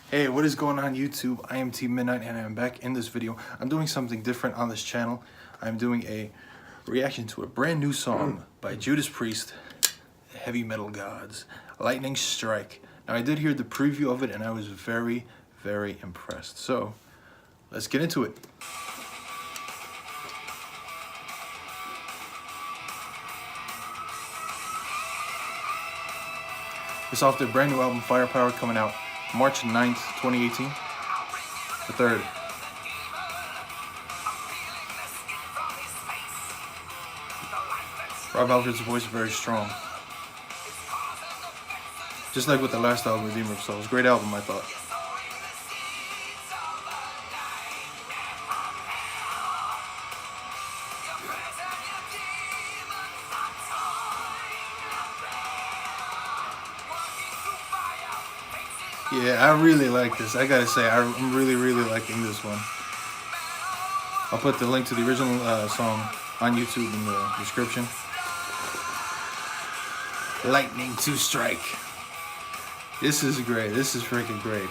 Hey, what is going on YouTube? I am Team Midnight and I'm back in this video. I'm doing something different on this channel. I'm doing a reaction to a brand new song by Judas Priest, Heavy Metal Gods, Lightning Strike. Now I did hear the preview of it and I was very, very impressed. So, let's get into it. It's off their brand new album Firepower, coming out March 9th, 2018. The 3rd. Rob Halford's voice is very strong. Just like with the last album, Redeemer of Souls. Great album, I thought. Yeah, I really like this. I gotta say, I'm really liking this one. I'll put the link to the original song on YouTube in the description. Lightning to Strike. This is great. This is freaking great.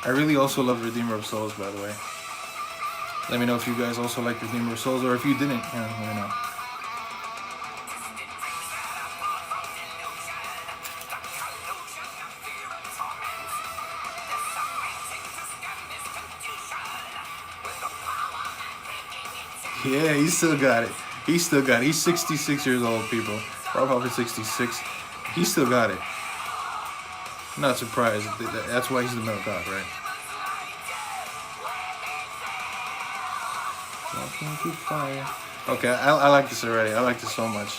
I really also love Redeemer of Souls, by the way. Let me know if you guys also like Redeemer of Souls, or if you didn't, let me know. Yeah, he still got it. He still got it. He's 66 years old, people. Rob Halford 66. He still got it. I'm not surprised. That's why he's the metal god, right? Walking through fire. Okay, I like this already. I like this so much.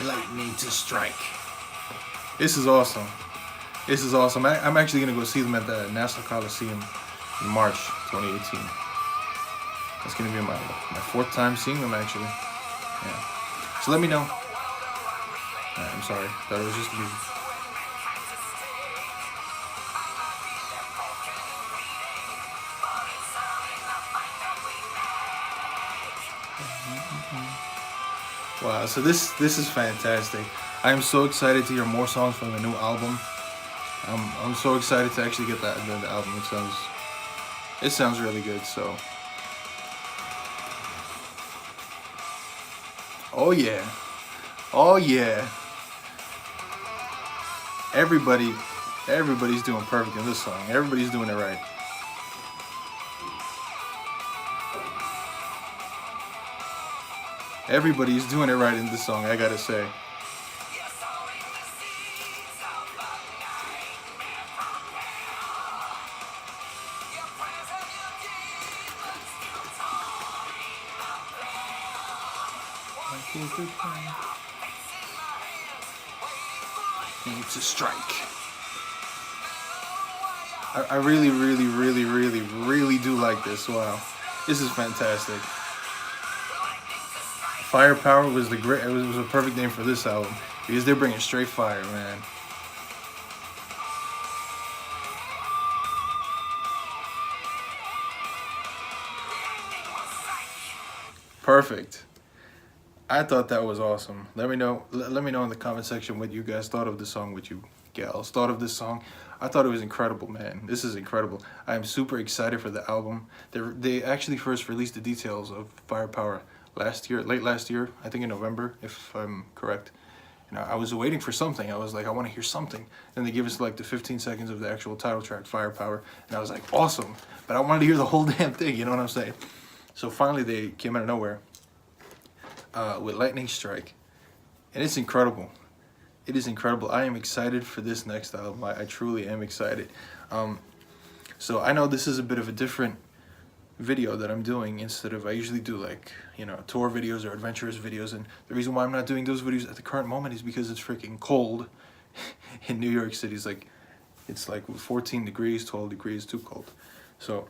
Lightning to Strike. This is awesome. This is awesome. I'm actually going to go see them at the Nassau Coliseum in March 2018. It's going to be my 4th time seeing them, actually. Yeah. So let me know. I'm sorry. Thought it was just music. Wow, so this is fantastic. I am so excited to hear more songs from the new album. I'm so excited to actually get the album. It sounds really good. So, oh yeah, oh yeah. Everybody's doing perfect in this song. Everybody's doing it right. Everybody's doing it right in this song, I gotta say. To Strike. I really do like this. Wow, this is fantastic. Firepower was it was a perfect name for this album because they're bringing straight fire, man. Perfect. I thought that was awesome. Let me know in the comment section what you guys thought of the song, what you gals thought of this song. I thought it was incredible, man. This is incredible. I am super excited for the album. They actually first released the details of Firepower late last year, I think in November, if I'm correct. And I was waiting for something. I was like, I want to hear something. And they gave us like the 15 seconds of the actual title track, Firepower. And I was like, awesome. But I wanted to hear the whole damn thing, you know what I'm saying? So finally they came out of nowhere with Lightning Strike. And it's incredible. It is incredible. I am excited for this next album. I truly am excited. So I know this is a bit of a different video that I'm doing. Instead of, I usually do like, tour videos or adventurous videos, and the reason why I'm not doing those videos at the current moment is because it's freaking cold in New York City. It's like 14 degrees, 12 degrees, too cold. So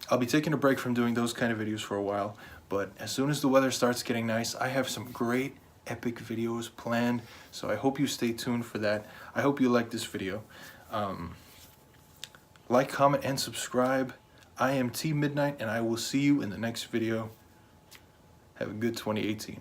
I'll be taking a break from doing those kind of videos for a while, but as soon as the weather starts getting nice, I have some great epic videos planned, so I hope you stay tuned for that. I hope you like this video. Like, comment, and subscribe. I am Team Midnight, and I will see you in the next video. Have a good 2018.